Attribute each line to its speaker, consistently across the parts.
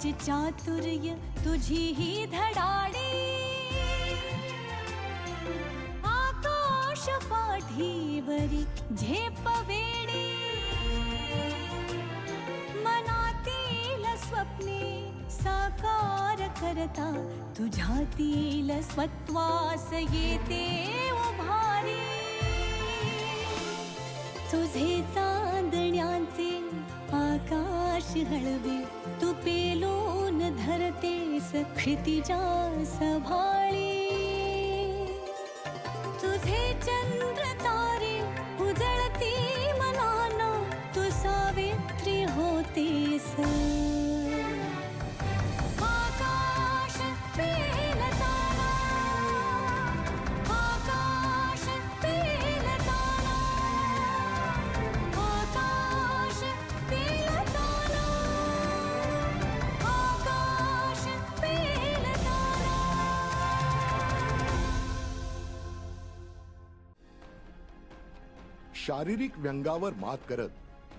Speaker 1: तेज चातुर्य तुझी ही धडाडी, आकाश पाठीवरी झेप वेडी, मनातील स्वप्ने साकार करता तुझ्यातील स्वत्वास येते उभारी, तुझे चांदण्याचे आकाश हळवे तू पेलून धरतेस क्षितिजास भाळी, तुझे चंद्र तारे उजळती मनाना तू सावित्री होतेस, आकाश पेलताना, आकाश पेलताना, आकाश पेलताना, आकाश पेलताना.
Speaker 2: शारीरिक व्यंगावर मात करत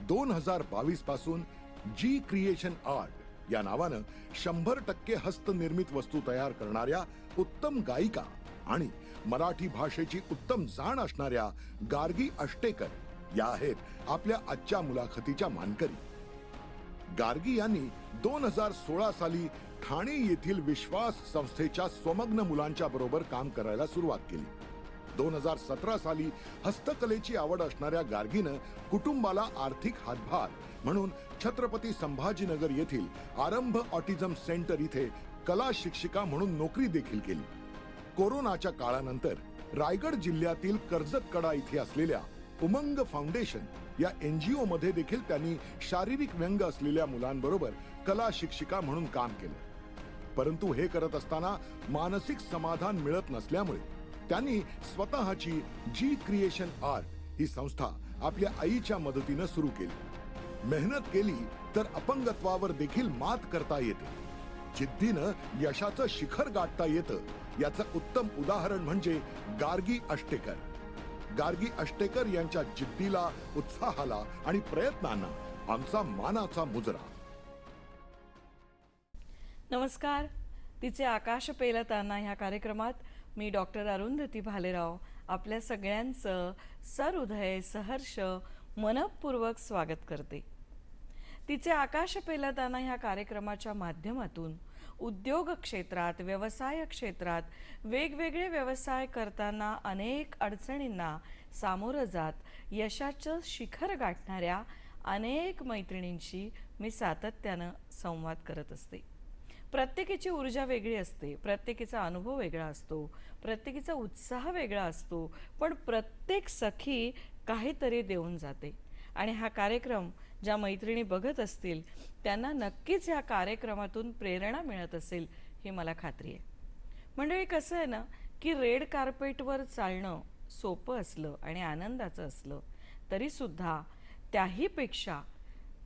Speaker 2: 2022 पासून जी क्रिएशन आर्ट या नावानं 100% हस्तनिर्मित वस्तू तयार करणाऱ्या उत्तम गायिका आणि मराठी भाषेची उत्तम जाण असणाऱ्या गार्गी अष्टेकर या आहेत आपल्या आजच्या मुलाखतीच्या मानकरी. गार्गी यांनी 2016 साली ठाणे येथील विश्वास संस्थेच्या स्वमग्न मुलांच्या बरोबर काम करायला सुरुवात केली. 2017 साली हस्तकलेची आवड असणाऱ्या गार्गीनं कुटुंबाला आर्थिक हातभार म्हणून छत्रपती संभाजीनगर येथील आरंभ ऑटिझम सेंटर इथे कला शिक्षिका म्हणून नोकरी देखील केली. कोरोनाच्या काळानंतर रायगड जिल्ह्यातील कर्जतकडा इथे असलेल्या उमंग फाउंडेशन या NGO मध्ये देखील त्यांनी शारीरिक व्यंग असलेल्या मुलांबरोबर कला शिक्षिका म्हणून काम केलं. परंतु हे करत असताना मानसिक समाधान मिळत नसल्यामुळे त्यांनी स्वतःची जी क्रिएशन आर्ट ही संस्था आपल्या आईच्या मदतीनं सुरू केली. मेहनत केली तर अपंगत्वावर देखील मात करता येते, जिद्दीनं यशाचं शिखर गाठता येतं याचं उत्तम उदाहरण म्हणजे गार्गी अष्टेकर. गार्गी अष्टेकर यांच्या जिद्दीला, उत्साहाला आणि प्रयत्नांना आमचा मानाचा मुजरा.
Speaker 3: नमस्कार. तिचे आकाश पेलताना ह्या कार्यक्रमात मी डॉक्टर अरुंधती भालेराव आपल्या सगळ्यांचं सहृदय सहर्ष मनपूर्वक स्वागत करते. तिचे आकाश पेलताना ह्या कार्यक्रमाच्या माध्यमातून उद्योग क्षेत्रात, व्यवसाय क्षेत्रात वेगवेगळे व्यवसाय करताना अनेक अडचणींना सामोरं जात यशाचं शिखर गाठणाऱ्या अनेक मैत्रिणींशी मी सातत्यानं संवाद करत असते. प्रत्येकीची ऊर्जा वेगळी असते, प्रत्येकीचा अनुभव वेगळा असतो, प्रत्येकीचा उत्साह वेगळा असतो, पण प्रत्येक सखी काहीतरी देऊन जाते. आणि हा कार्यक्रम ज्या मैत्रिणी बघत असतील त्यांना नक्कीच ह्या कार्यक्रमातून प्रेरणा मिळत असेल ही मला खात्री आहे. मंडळी, कसं आहे ना की रेड कार्पेटवर चालणं सोपं असलं आणि आनंदाचं असलं तरीसुद्धा त्याहीपेक्षा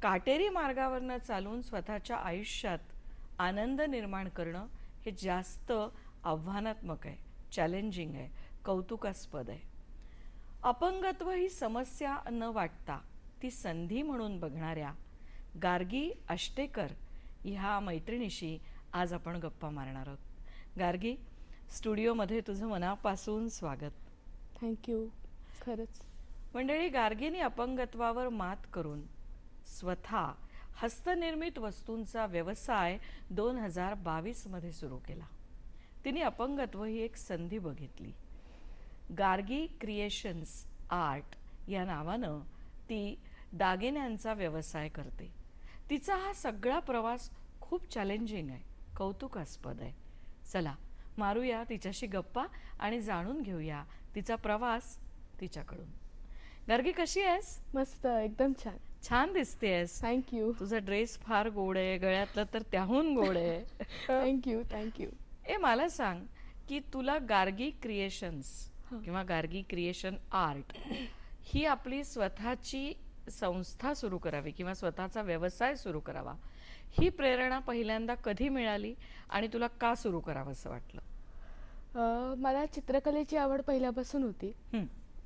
Speaker 3: काटेरी मार्गावरनं चालून स्वतःच्या आयुष्यात आनंद निर्माण करणं हे जास्त आव्हानात्मक आहे, चॅलेंजिंग आहे, कौतुकास्पद आहे. अपंगत्व ही समस्या न वाटता ती संधी म्हणून बघणाऱ्या गार्गी अष्टेकर ह्या मैत्रिणीशी आज आपण गप्पा मारणार आहोत. गार्गी, स्टुडिओमध्ये तुझं मनापासून स्वागत.
Speaker 4: थँक्यू. खरंच
Speaker 3: मंडळी, गार्गीने अपंगत्वावर मात करून स्वतः हस्तनिर्मित वस्तूंचा व्यवसाय 2022 मध्ये सुरू केला. तिने अपंगत्व ही एक संधी बघितली. गार्गी क्रिएशन्स आर्ट या नावानं ती दागिन्यांचा व्यवसाय करते. तिचा हा सगळा प्रवास खूप चॅलेंजिंग आहे, कौतुकास्पद आहे. चला मारूया तिच्याशी गप्पा आणि जाणून घेऊया तिचा प्रवास तिच्याकडून. गार्गी, कशी आहेस?
Speaker 4: मस्त, एकदम छान.
Speaker 3: छान दिसतेस.
Speaker 4: थँक्यू.
Speaker 3: तुझा ड्रेस फार गोड आहे, गळ्यातलं तर त्याहून गोड आहे.
Speaker 4: Thank you thank you.
Speaker 3: मला सांग की तुला गार्गी क्रिएशन्स किंवा गार्गी क्रिएशन आर्ट ही आपली स्वतःची संस्था सुरू करावी किंवा स्वतःचा व्यवसाय सुरू करावा ही प्रेरणा पहिल्यांदा कधी मिळाली आणि तुला का सुरू करावं असं वाटलं?
Speaker 4: मला चित्रकलेची आवड पहिल्यापासून होती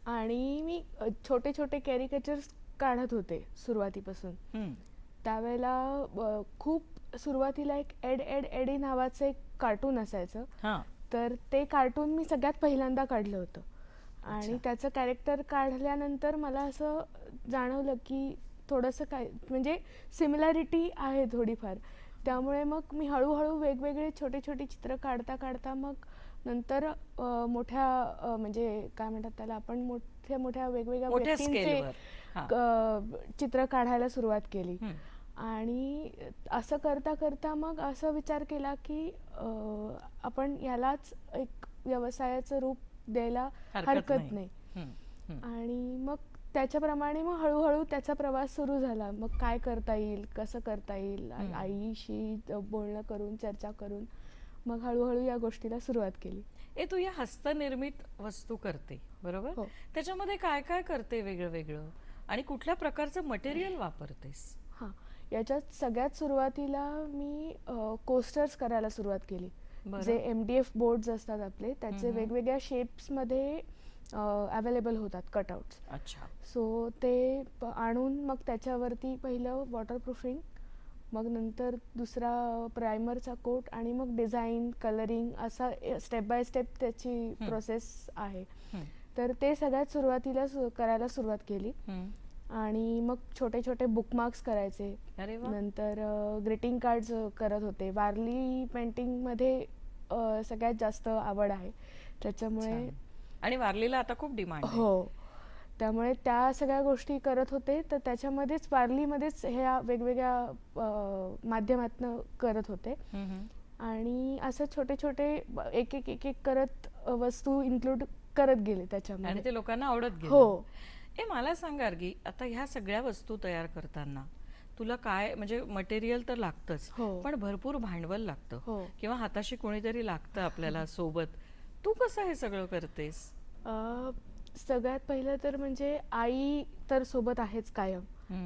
Speaker 4: आणि मी छोटे छोटे कॅरिकेचर्स काढत होते सुरुवातीपासून. त्यावेळेला खूप सुरुवातीला एक एड एड एडी नावाचं एक कार्टून असायचं.
Speaker 3: हा.
Speaker 4: तर ते कार्टून मी सगळ्यात पहिल्यांदा काढलं होतं आणि त्याचं कॅरेक्टर काढल्यानंतर मला असं जाणवलं की थोडंसं काय म्हणजे सिमिलॅरिटी आहे थोडीफार. त्यामुळे मग मी हळूहळू वेगवेगळे छोटे छोटे चित्र काढता काढता मग नंतर मोठ्या म्हणजे काय म्हणतात त्याला आपण मोठ्या मोठ्या वेगवेगळ्या
Speaker 3: मोठ्या
Speaker 4: व्यक्तींचे
Speaker 3: स्केलवर.
Speaker 4: चित्र काढायला सुरुवात केली. आणि असं करता करता मग असं विचार केला की आपण यालाच एक व्यवसायाचं रूप द्यायला हरकत नाही. आणि मग त्याच्याप्रमाणे मग हळूहळू त्याचा प्रवास सुरू झाला. मग काय करता येईल, कसं करता येईल, आईशी बोलणं करून चर्चा करून मग हळूहळू या गोष्टीला सुरुवात केली.
Speaker 3: तू या हस्तनिर्मित वस्तू करते बरोबर?
Speaker 4: हो.
Speaker 3: त्याच्यामध्ये काय काय करते वेगळं वेगळं आणि कुठल्या प्रकारचं मटेरियल वापरतेस?
Speaker 4: हां, याच्यात सगळ्यात सुरुवातीला मी कोस्टर्स करायला सुरुवात केली. जे MDF बोर्ड्स असतात आपले त्याचे वेगवेगळ्या शेप्समध्ये अवेलेबल होतात कटआउट्स.
Speaker 3: अच्छा.
Speaker 4: सो ते आणून मग त्याच्यावरती पहिलं वॉटरप्रूफिंग, मग नंतर दुसरा प्रायमरचा कोट आणि मग डिझाईन कलरिंग असा स्टेप बाय स्टेप त्याची प्रोसेस आहे. तर ते सगळ्यात सुरुवातीला करायला सुरुवात केली. आणि मग छोटे छोटे बुकमार्क्स करायचे. नंतर ग्रीटिंग कार्ड्स करत होते. वारली पेंटिंगमध्ये सगळ्यात जास्त आवड आहे त्याच्यामुळे.
Speaker 3: आणि वारलीला आता खूप डिमांड आहे.
Speaker 4: हो, त्यामुळे त्या सगळ्या गोष्टी करत होते. तर त्याच्यामध्येच वारलीमध्येच ह्या वेगवेगळ्या माध्यमातनं करत होते. आणि असं छोटे छोटे एक एक एक एक करत वस्तू इन्क्लूड करत गेले त्याच्यामध्ये
Speaker 3: आणि ते लोकांना आवडत गेले.
Speaker 4: हो.
Speaker 3: मला सांग गार्गी, आता ह्या सगळ्या वस्तू तयार करताना तुला काय म्हणजे मटेरियल तर लागतंच, पण भरपूर भांडवल लागतं किंवा हाताशी कोणीतरी लागतं आपल्याला सोबत. तू कसं हे सगळं करतेस?
Speaker 4: सगळ्यात पहिलं तर म्हणजे आई तर सोबत आहेच कायम.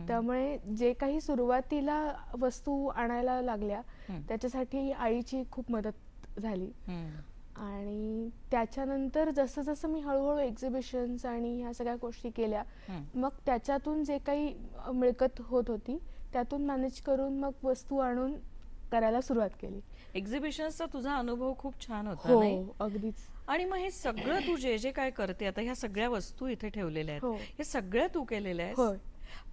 Speaker 4: त्यामुळे जे काही सुरुवातीला वस्तू आणायला लागल्या त्याच्यासाठी आईची खूप मदत झाली. आणि त्याच्यानंतर जसं जसं मी हळूहळू एक्झिबिशन्स आणि ह्या सगळ्या गोष्टी केल्या मग त्याच्यातून जे काही मिळकत होत होती त्यातून मॅनेज करून मग वस्तू आणून करायला सुरुवात केली.
Speaker 3: एक्झिबिशन्सचा तुझा अनुभव खूप छान होता.
Speaker 4: हो, अगदीच.
Speaker 3: आणि मग हे सगळं तू जे जे काय करते आता, ह्या सगळ्या वस्तू इथे ठेवलेल्या आहेत, हे सगळ्या तू केलेल्या आहेस?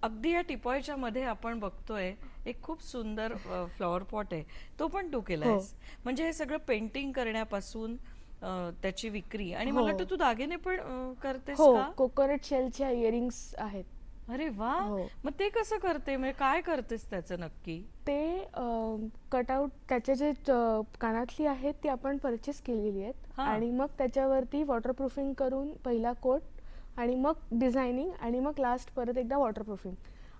Speaker 3: अगदी या टिपॉयच्या मध्ये आपण बघतोय एक खूप सुंदर फ्लॉवर पॉट आहे, तो पण तू केलायस. म्हणजे हे सगळं पेंटिंग करण्यापासून त्याची विक्री आणि मला वाटतं तू दागिने पण करतेस का?
Speaker 4: कोकोनट शेलच्या इयरिंग्स आहेत.
Speaker 3: अरे वा. मग ते कसं करते, म्हणजे काय करतेस त्याचं नक्की?
Speaker 4: ते कटआउट त्याचे जे कानातली आहेत ती आपण परचेस केलेली आहेत आणि मग त्याच्यावरती वॉटरप्रूफिंग करून पहिला कोट आणि मग डिझायनिंग आणि मग लास्ट परत एकदा वॉटरप्रूफिंग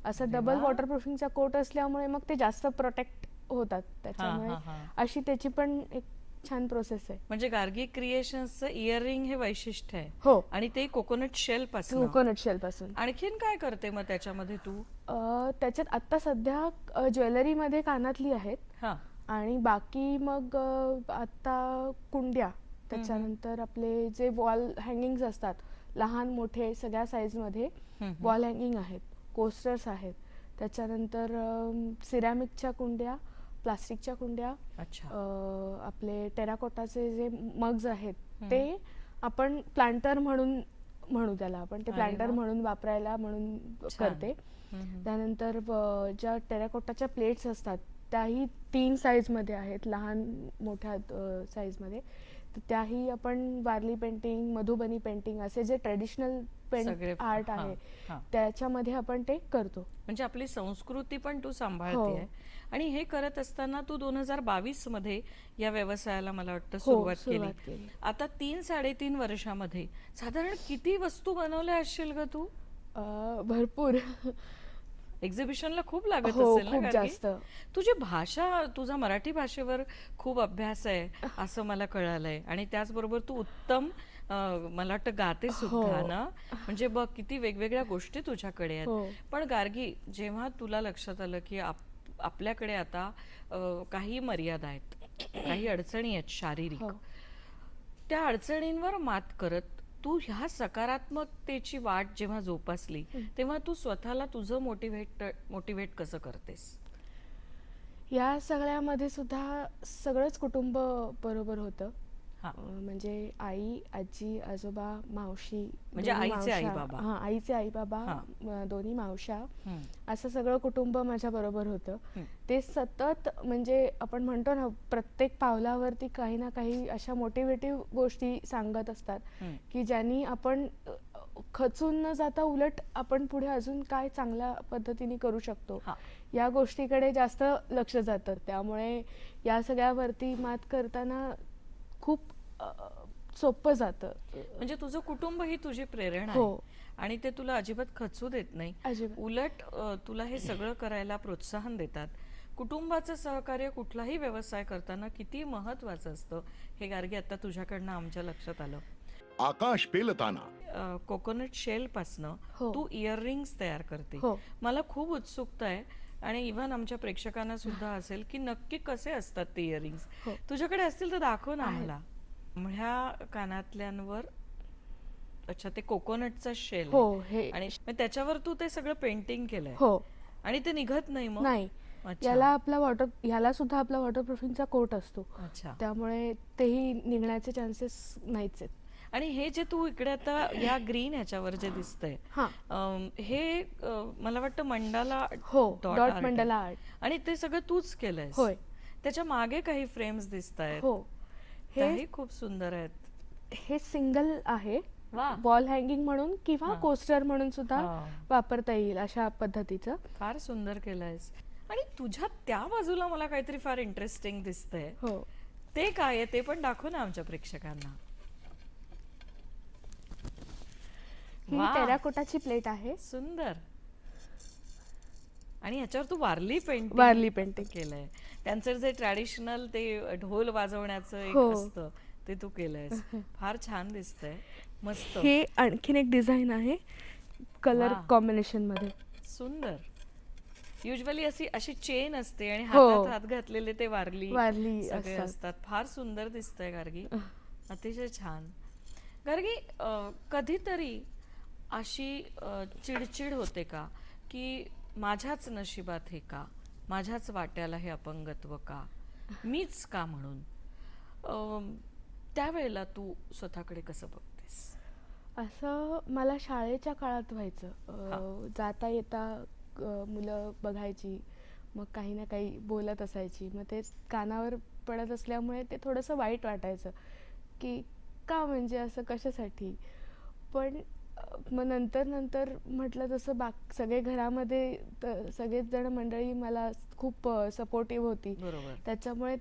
Speaker 4: असं डबल वॉटरप्रूफिंगचा कोट असल्यामुळे मग ते जास्त प्रोटेक्ट होतात. त्याच्यामुळे अशी त्याची पण एक छान प्रोसेस आहे.
Speaker 3: म्हणजे गार्गी क्रिएशन्सचं इयरिंग हे वैशिष्ट्य आहे.
Speaker 4: हो.
Speaker 3: आणि ते कोकोनट शेल पासून.
Speaker 4: कोकोनट शेल पासून.
Speaker 3: आणखीन काय करते मग त्याच्यामध्ये तू?
Speaker 4: त्याच्यात आता सध्या ज्वेलरी मध्ये कानातली आहेत आणि बाकी मग आता कुंड्या, त्याच्यानंतर आपले जे वॉल हँगिंग्स असतात लहान मोठे सगळ्या साईज मध्ये वॉल हँगिंग आहेत, कोस्टर्स आहेत, त्याच्यानंतर सिरॅमिकच्या कुंड्या, प्लास्टिकच्या कुंड्या, आपले टेराकोटाचे जे मग्स आहेत ते आपण प्लांटर म्हणू त्याला आपण, ते प्लांटर म्हणून वापरायला म्हणून करते. त्यानंतर ज्या टेराकोटाच्या प्लेट्स असतात त्याही 3 साईज मध्ये आहेत, लहान मोठ्या साईज मध्ये. तर त्याही आपण वारली पेंटिंग, मधुबनी पेंटिंग असे जे ट्रेडिशनल आर्ट आहे त्याच्यामध्ये आपण ते करतो.
Speaker 3: म्हणजे आपली संस्कृती पण तू सांभाळते. आणि हे करत असताना तू 2022 मध्ये या व्यवसायाला मला वाटतं सुरुवात केली. आता 3-3.5 वर्षामध्ये साधारण किती वस्तू बनवल्या असशील ग तू?
Speaker 4: भरपूर.
Speaker 3: एक्झिबिशनला खूप लागत असेल ना?
Speaker 4: खूप जास्त.
Speaker 3: तुझी भाषा, तुझा मराठी भाषेवर खूप अभ्यास आहे असं मला कळालंय. आणि त्याचबरोबर तू उत्तम मला वाटतं गाते सुद्धा ना. म्हणजे बघ किती वेगवेगळ्या गोष्टी तुझ्याकडे आहेत. पण गार्गी, जेव्हा तुला लक्षात आलं की आपल्याकडे आता काही मर्यादा आहेत, काही अडचणी आहेत शारीरिक, त्या अडचणींवर मात करत तू ह्या सकारात्मकतेची वाट जेव्हा जोपासली तेव्हा तू स्वतःला तुझं मोटिवेट कसं करतेस?
Speaker 4: या सगळ्यामध्ये सुद्धा सगळंच कुटुंब बरोबर होतं. म्हणजे आई, आजी, आजोबा, मावशी,
Speaker 3: म्हणजे आईचे आई बाबा.
Speaker 4: आईचे आई बाबा, दोन्ही मावश्या, असं सगळं कुटुंब माझ्या बरोबर होतं. ते सतत म्हणजे आपण म्हणतो ना, प्रत्येक पावलावरती काही ना काही अशा मोटिवेटिव्ह गोष्टी सांगत असतात की ज्यांनी आपण खचून न जाता उलट आपण पुढे अजून काय चांगल्या पद्धतीने करू शकतो या गोष्टीकडे जास्त लक्ष जातं. त्यामुळे या सगळ्यावरती मात करताना खूप सोपं जातं.
Speaker 3: म्हणजे तुझं कुटुंब ही तुझी प्रेरणा आहे आणि ते तुला अजिबात खचू देत नाही, उलट तुला हे सगळं करायला प्रोत्साहन देतात. कुटुंबाचं सहकार्य कुठलाही व्यवसाय करताना किती महत्वाचं असतं हे गार्गी आता तुझ्याकडनं आमच्या लक्षात आलं.
Speaker 2: आकाश पेलताना
Speaker 3: कोकोनट शेल पासनं तू इयररिंग्स तयार करते. मला खूप उत्सुकता आहे आणि इव्हन आमच्या प्रेक्षकांना सुद्धा असेल की नक्की कसे असतात ते इयररिंग्स. तुझ्याकडे असतील तर दाखव ना आम्हाला. ह्या कानातल्यांवर अच्छा ते कोकोनटचा शेल आणि त्याच्यावर तू ते सगळं पेंटिंग केलंय आणि ते निघत नाही मग?
Speaker 4: नाही, याला सुद्धा आपला वॉटरप्रूफिंगचा कोट असतो, त्यामुळे तेही निघण्याचे चान्सेस नाहीच आहेत.
Speaker 3: आणि हे जे तू इकडे आता या ग्रीन ह्याच्यावर जे दिसतंय हे मला वाटतं मंडाला
Speaker 4: डॉट मंडाला आर्ट
Speaker 3: आणि ते सगळं तूच केलंयस.
Speaker 4: होय.
Speaker 3: त्याच्या मागे काही फ्रेम्स दिसतायत. हे खूप सुंदर आहेत.
Speaker 4: हे सिंगल आहे, वॉल हँगिंग म्हणून किंवा कोस्टर म्हणून सुद्धा वापरता येईल अशा पद्धतीचं.
Speaker 3: फार सुंदर केलंयस. आणि तुझ्या त्या बाजूला मला काहीतरी फार इंटरेस्टिंग दिसतंय. ते काय आहे ते पण दाखव ना आमच्या प्रेक्षकांना.
Speaker 4: ही टेराकोटाची प्लेट आहे.
Speaker 3: सुंदर. आणि ह्याच्यावर तू वारली पेंटिंग केलंय. त्यांचं जे ट्रॅडिशनल ते ढोल वाजवण्याचं एक असतं ते तू केलंयस. फार छान दिसतंय, मस्त.
Speaker 4: हे आणखीन एक डिझाईन आहे कलर कॉम्बिनेशन मध्ये.
Speaker 3: सुंदर. युजली अशी चेन असते आणि हातात हात घातलेले ते वारली सगळे असतात. फार सुंदर दिसतंय गार्गी, अतिशय छान. गार्गी, कधीतरी अशी चिडचिड होते का की माझ्याच नशिबात हे का, माझ्याच वाट्याला हे अपंगत्व का, मीच का म्हणून? त्यावेळेला तू स्वतःकडे कसं बघतेस?
Speaker 4: असं मला शाळेच्या काळात व्हायचं. जाता येता मुलं बघायची, मग काही ना काही बोलत असायची, मग ते कानावर पडत असल्यामुळे ते थोडंसं वाईट वाटायचं की का, म्हणजे असं कशासाठी. पण मग नंतर म्हटलं तसं सगळे घरामध्ये सगळेच जण मंडळी मला खूप सपोर्टिव्ह होती. त्याच्यामुळे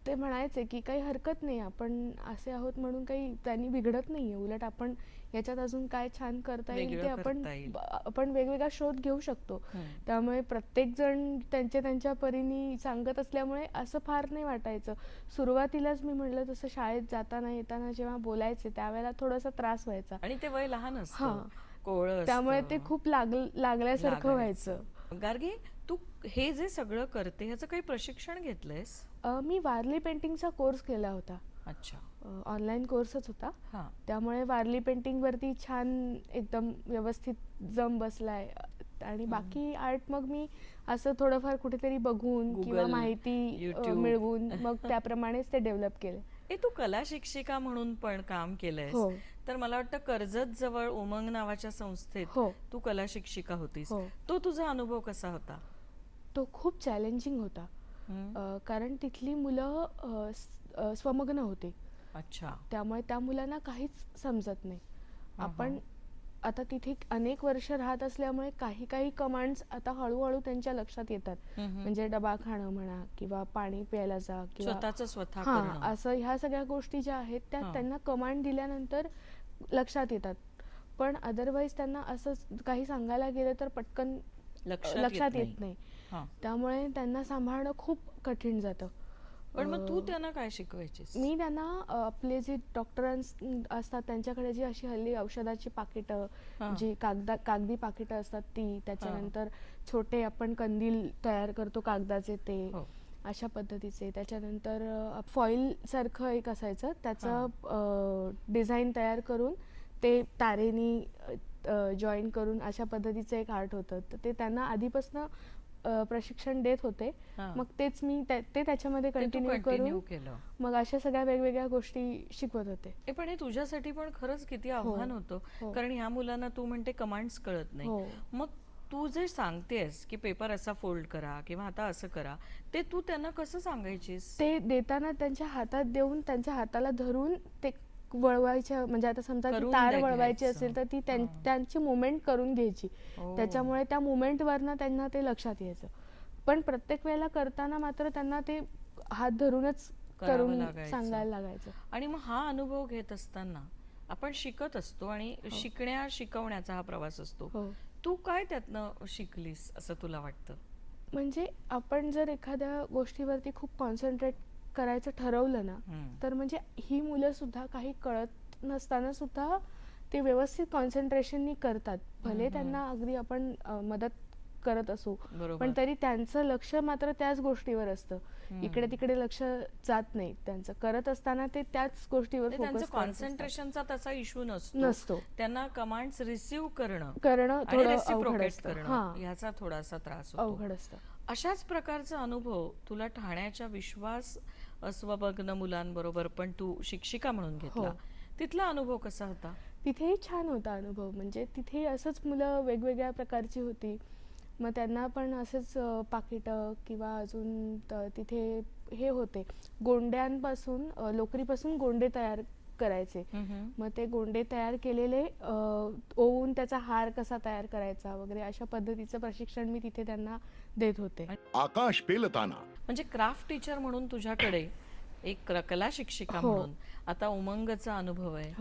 Speaker 4: ते म्हणायचे की काही हरकत नाही, आपण असे आहोत म्हणून काही त्यांनी बिघडत नाहीये, उलट आपण याच्यात अजून काय छान करता येईल ते आपण वेगवेगळा शोध घेऊ शकतो. त्यामुळे प्रत्येक जण त्यांच्या परीने सांगत असल्यामुळे असं फार नाही वाटायचं. सुरुवातीलाच मी म्हटलं तसं शाळेत जाताना येताना जेव्हा बोलायचे त्यावेळेला थोडासा त्रास व्हायचा
Speaker 3: आणि ते वय लहान असतं,
Speaker 4: त्यामुळे ते खूप लागल्यासारखं व्हायचं.
Speaker 3: गार्गी, तू हे जे सगळं करते ह्याचं काही प्रशिक्षण घेतलंयस?
Speaker 4: मी वारली पेंटिंगचा कोर्स केला होता.
Speaker 3: अच्छा.
Speaker 4: ऑनलाईन कोर्सच होता, त्यामुळे वारली पेंटिंग वरती छान एकदम व्यवस्थित जम बसलाय. आणि बाकी आर्ट मग मी असं थोडंफार कुठेतरी बघून किंवा माहिती मिळवून मग त्याप्रमाणेच ते डेव्हलप केलं.
Speaker 3: तू कला शिक्षिका म्हणून पण काम केलंय, तर मला वाटतं कर्जत जवळ उमंग नावाच्या संस्थेत तू कला शिक्षिका होतीस. तो तुझा अनुभव कसा होता?
Speaker 4: तो खूप चॅलेंजिंग होता, कारण तिथली मुलं स्वमग्न होते.
Speaker 3: अच्छा.
Speaker 4: त्यामुळे त्या मुलांना काहीच समजत नाही. आपण आता तिथे अनेक वर्ष राहत असल्यामुळे काही कमांड्स आता हळूहळू त्यांच्या लक्षात येतात. म्हणजे डबा खाणं म्हणा किंवा पाणी प्यायला जा किंवा असं ह्या सगळ्या गोष्टी ज्या आहेत त्या त्यांना कमांड दिल्यानंतर लक्षात येतात. पण अदरवाईज त्यांना असं काही सांगायला गेलं तर पटकन लक्षात येत नाही. त्यामुळे त्यांना सांभाळणं खूप कठीण जातं.
Speaker 3: पण मग तू त्यांना काय शिकवायचीस?
Speaker 4: मी त्यांना आपले जे डॉक्टरांस असतात त्यांच्याकडे जी अशी हल्ली औषधाची पाकिटं, जी कागदी पाकिटं असतात ती, त्याच्यानंतर छोटे आपण कंदील तयार करतो कागदाचे ते, अशा पद्धतीचे. त्याच्यानंतर फॉईल सारखं एक असायचं, त्याचं डिझाईन तयार करून ते तारेनी जॉईन करून अशा पद्धतीचं एक आर्ट होतं. तर ते त्यांना आधीपासून प्रशिक्षण देत होते, मग तेच मी ते त्याच्यामध्ये कंटिन्यू करून मग अशा सगळ्या वेगवेगळ्या गोष्टी शिकवत होते.
Speaker 3: पण हे तुझ्यासाठी पण खरंच किती आव्हान होतं, कारण ह्या मुलांना तू म्हणते कमांड्स कळत नाही. मग तू जे सांगतेस की पेपर असा फोल्ड करा किंवा आता असं करा, ते तू त्यांना कसं सांगायचीस?
Speaker 4: ते देताना त्यांच्या हातात देऊन त्यांच्या हाताला धरून ते वळवायच्या, म्हणजे आता समजा तार वळवायची असेल तर ती त्यांची मुवमेंट करून घ्यायची. त्याच्यामुळे त्या मुवमेंट वरनं त्यांना ते लक्षात यायचं. पण प्रत्येक वेळेला करताना मात्र त्यांना ते हात धरूनच करून सांगायला लागायचं.
Speaker 3: आणि मग हा अनुभव घेत असताना आपण शिकत असतो आणि शिकवण्याचा हा प्रवास असतो. तू काय त्यातनं शिकलीस असं तुला वाटतं?
Speaker 4: म्हणजे आपण जर एखाद्या गोष्टीवरती खूप कॉन्सन्ट्रेट करायचं ठरवलं ना, तर म्हणजे ही मुलं सुद्धा काही कळत नसताना सुद्धा ते व्यवस्थित कॉन्सन्ट्रेशननी करतात. भले त्यांना अगदी आपण मदत करत असू, पण तरी त्यांचं लक्ष मात्र त्याच गोष्टीवर असतं. इकडे तिकडे लक्ष जात नाही त्यांचं. करत असताना ते त्याच गोष्टीवर फोकस करतात.
Speaker 3: कॉन्सन्ट्रेशनचा तसा इश्यू नसतो. त्यांना कमांड्स रिसीव्ह करणं
Speaker 4: थोडं अवघड असतं.
Speaker 3: याचा थोडासा त्रास
Speaker 4: अवघड असतं.
Speaker 3: अशाच प्रकारचा अनुभव तुला ठाण्याच्या विश्वास स्वमग्न मुलांबरोबर पण तू शिक्षिका म्हणून घेतला, तिथला अनुभव कसा होता?
Speaker 4: तिथेही छान होता अनुभव. म्हणजे तिथे असंच मुलं वेगवेगळ्या प्रकारची होती. मग त्यांना पण असेच पाकिटं किंवा अजून तिथे हे होते, गोंड्यांपासून लोकरीपासून गोंडे तयार करायचे. मग ते गोंडे तयार केलेले ओवून त्याचा हार कसा तयार करायचा वगैरे अशा पद्धतीचं प्रशिक्षण मी तिथे त्यांना देत होते.
Speaker 2: आकाश पेलताना
Speaker 3: म्हणजे क्राफ्ट टीचर म्हणून तुझ्याकडे एक कला शिक्षिका म्हणून आता उमंगचा अनुभव आहे,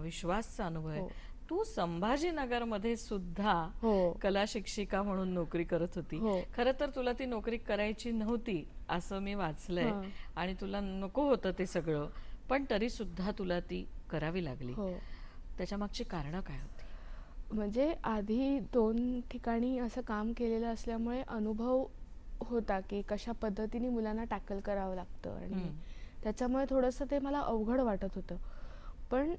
Speaker 3: विश्वासचा अनुभव आहे. तू संभाजीनगर मध्ये सुद्धा कला शिक्षिका म्हणून नोकरी करत होती. खरं तर तुला ती नोकरी करायची नव्हती असं मी वाचलंय आणि तुला नको होतं ते सगळं, पण तरी सुद्धा तुला ती करावी लागली. त्याच्या मागची कारणं काय होती?
Speaker 4: म्हणजे आधी 2 ठिकाणी असं काम केलेलं असल्यामुळे अनुभव होता की कशा पद्धतीने मुलांना टॅकल करावं लागतं आणि त्याच्यामुळे थोडंसं ते मला अवघड वाटत होतं. पण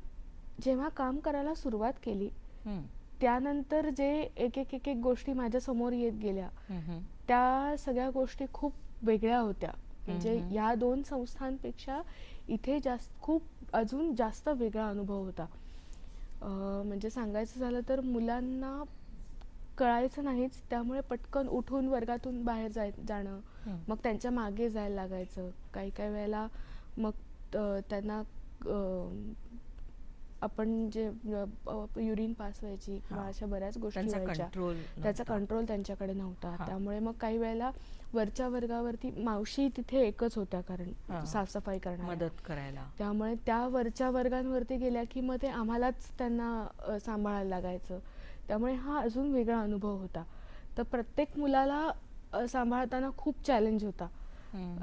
Speaker 4: जेव्हा काम करायला सुरुवात केली त्यानंतर जे एक एक गोष्टी माझ्या समोर येत गेल्या त्या सगळ्या गोष्टी खूप वेगळ्या होत्या. म्हणजे या 2 संस्थांपेक्षा इथे खूप अजून जास्त वेगळा अनुभव होता. म्हणजे सांगायचं झालं तर मुलांना कळायचं नाहीच, त्यामुळे पटकन उठून वर्गातून बाहेर जाणं, मग त्यांच्या मागे जायला लागायचं. काही वेळेला मग त्यांना आपण जे युरिन पास व्हायची किंवा अशा बऱ्याच गोष्टी व्हायच्या, त्याचा कंट्रोल त्यांच्याकडे नव्हता. त्यामुळे मग काही वेळेला वरच्या वर्गावरती मावशी तिथे एकच होत्या कारण साफसफाई करणार
Speaker 3: मदत करायला,
Speaker 4: त्यामुळे त्या वरच्या वर्गांवरती गेल्या की मग ते आम्हालाच त्यांना सांभाळायला लागायचं. त्यामुळे हा अजून वेगळा अनुभव होता. तर प्रत्येक मुलाला सांभाळताना खूप चॅलेंज होता.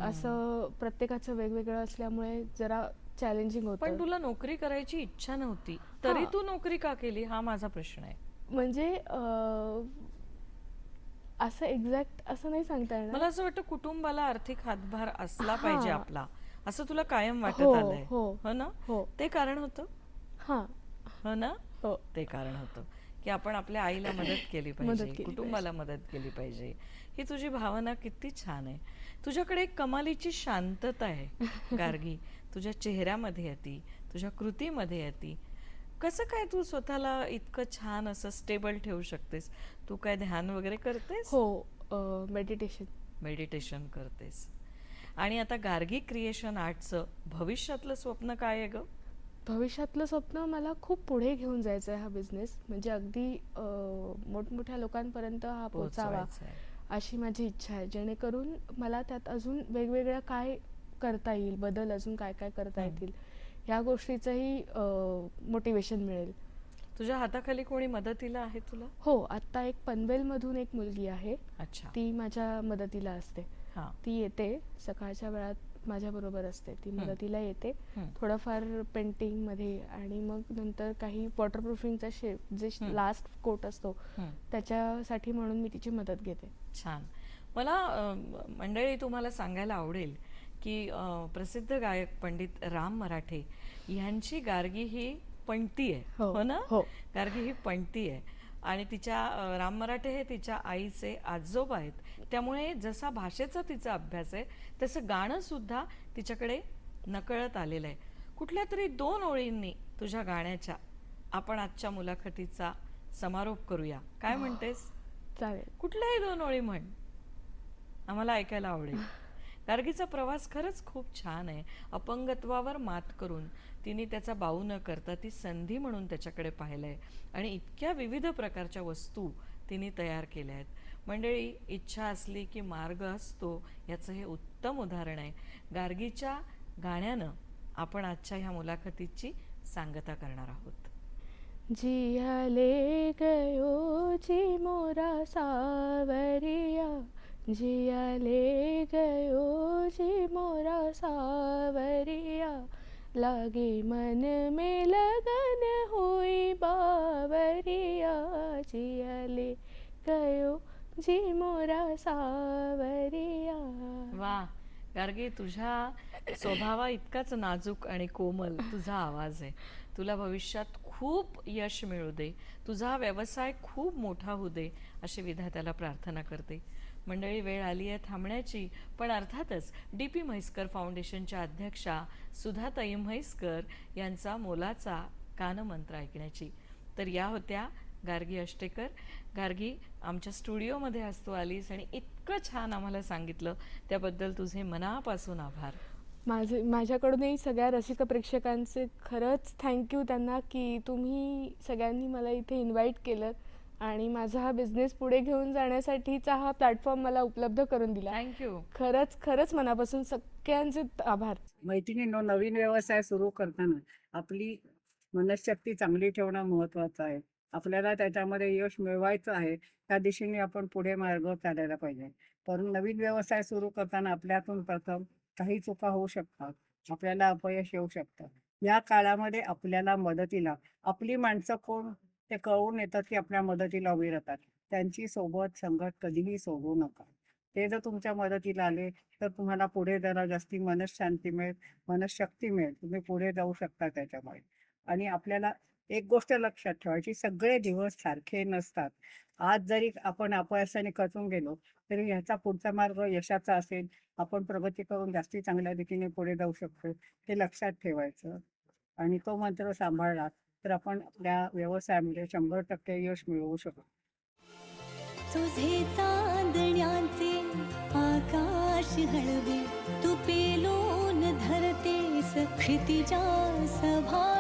Speaker 4: असं प्रत्येकाचं वेगवेगळं असल्यामुळे जरा चॅलेंजिंग होतं.
Speaker 3: पण तुला नोकरी करायची इच्छा नव्हती तरी तू नोकरी का केली हा माझा प्रश्न आहे.
Speaker 4: म्हणजे असं एक्झॅक्ट असं नाही सांगता येणार.
Speaker 3: मला असं वाटतं कुटुंबाला आर्थिक हातभार असला पाहिजे आपला, असं तुला कायम वाटत आलंय. हो ना? ते कारण होतं. हो ना? ते कारण होतं की आपण आपल्या आईला मदत केली पाहिजे, कुटुंबाला मदत केली पाहिजे. ही तुझी भावना किती छान आहे. तुझ्याकडे एक कमालीची शांतता आहे गार्गी, तुझ्या चेहऱ्यामध्ये येते, तुझ्या कृतीमध्ये येते. कसं काय तू स्वतःला इतकं छान असं स्टेबल ठेवू शकतेस? तू काय ध्यान वगैरे करतेस?
Speaker 4: हो, मेडिटेशन
Speaker 3: करतेस. आणि आता गार्गी क्रिएशन आर्टचं भविष्यातलं स्वप्न काय आहे ग?
Speaker 4: भविष्यातलं स्वप्न मला खूप पुढे घेऊन जायचं आहे हा बिझनेस. म्हणजे अगदी मोठमोठ्या लोकांपर्यंत हा पोहोचावा अशी माझी इच्छा आहे, जेणेकरून मला त्यात अजून वेगवेगळ्या काय करता येईल, बदल अजून काय काय करता येतील ह्या गोष्टीचंही मोटिवेशन मिळेल.
Speaker 3: तुझ्या हाताखाली कोणी मदतीला आहे तुला?
Speaker 4: हो, आता एक पनवेल मधून एक मुलगी आहे.
Speaker 3: अच्छा.
Speaker 4: ती माझ्या मदतीला असते. ती येते सकाळच्या वेळात माझ्या बरोबर असते. ती मदतीला येते थोडंफार पेंटिंग मध्ये आणि मग नंतर काही वॉटरप्रूफिंगचा जे लास्ट कोट असतो त्याच्यासाठी म्हणून मी तिची मदत घेते.
Speaker 3: छान. मला मंडळी तुम्हाला सांगायला आवडेल की प्रसिद्ध गायक पंडित राम मराठे यांची गार्गी ही पणती आहे. हो ना? गार्गी ही पणती आहे. आणि तिच्या राम मराठे हे तिच्या आईचे आजोबा आहेत, त्यामुळे जसा भाषेचा तिचा अभ्यास आहे तसं गाणं सुद्धा तिच्याकडे नकळत आलेलं आहे. कुठल्या तरी 2 ओळींनी तुझ्या गाण्याच्या आपण आजच्या मुलाखतीचा समारोप करूया, काय म्हणतेस?
Speaker 4: चालेल.
Speaker 3: कुठल्याही 2 ओळी म्हण, आम्हाला ऐकायला आवडेल. गार्गीचा प्रवास खरंच खूप छान आहे. अपंगत्वावर मात करून तिने त्याचा बाऊ न करता ती संधी म्हणून त्याच्याकडे पाहिलंय आणि इतक्या विविध प्रकारच्या वस्तू तिने तयार केल्या आहेत. मंडळी, इच्छा असली की मार्ग असतो याचं हे उत्तम उदाहरण आहे. गार्गीच्या गाण्यानं आपण आजच्या ह्या मुलाखतीची सांगता करणार आहोत.
Speaker 4: जिया ले गयो जी मोरा सावरिया, जिया ले गयो जी मोरा सावरिया, लागे मन में लगन हुई बावरिया, जिया ले गयो जी मोरा सावरिया.
Speaker 3: वा गार्गी, तुझ्या स्वभावा इतकाच नाजूक आणि कोमल तुझा आवाज आहे. तुला भविष्यात खूप यश मिळू दे, तुझा व्यवसाय खूप मोठा होऊ दे अशी विधात्याला प्रार्थना करते. मंडळी, वेळ आली आहे थांबण्याची, पण अर्थातच DP म्हैसकर फाउंडेशनच्या अध्यक्षा सुधाताई म्हैसकर यांचा मोलाचा कानमंत्र ऐकण्याची. तर या होत्या गार्गी अष्टेकर. गार्गी, आमच्या स्टुडिओमध्ये आज तू आलीस आणि इतकं छान आम्हाला सांगितलं, त्याबद्दल तुझे मनापासून आभार.
Speaker 4: माझ्याकडूनही सगळ्या रसिक प्रेक्षकांचे खरंच थँक्यू त्यांना की तुम्ही सगळ्यांनी मला इथे इन्व्हाइट केलं आणि माझा हा बिझनेस पुढे घेऊन जाण्यासाठीचा हा प्लॅटफॉर्म मला उपलब्ध करून दिला.
Speaker 3: थँक्यू.
Speaker 4: खरंच खरंच मनापासून सगळ्यांचे आभार.
Speaker 5: मैत्रिणींनो, नवीन व्यवसाय सुरू करताना आपली मनशक्ती चांगली ठेवणं महत्त्वाचं आहे. आपल्याला त्याच्यामध्ये यश मिळवायचं आहे, त्या दिशेने आपण पुढे मार्ग चालायला पाहिजे. पण नवीन व्यवसाय सुरू करताना आपल्यातून प्रथम काही चुका होऊ शकतात, आपल्याला अपयश येऊ शकतं. या काळामध्ये आपल्याला मदतीला आपली माणसं कोण ते कळून येतात की आपल्या मदतीला उभी राहतात. त्यांची सोबत संगत कधीही सोडू नका. ते जर तुमच्या मदतीला आले तर तुम्हाला पुढे जरा जास्ती मनशांती मिळेल, मनशक्ती मिळेल, तुम्ही पुढे जाऊ शकता त्याच्यामुळे. आणि आपल्याला एक गोष्ट लक्षात ठेवायची, सगळे दिवस सारखे नसतात. आज जरी आपण अपयशाने खचून गेलो तरी ह्याचा पुढचा मार्ग यशाचा असेल, आपण प्रगती करून जास्ती चांगल्या रीतीने पुढे जाऊ शकतो, हे लक्षात ठेवायचं. आणि तो मंत्र सांभाळला तर आपण आपल्या व्यवसायामध्ये 100% यश मिळवू शकतो.
Speaker 1: तुझे चांदण्याचे आकाश हळवे, तू पेलून धरतेस क्षितिजा सभा.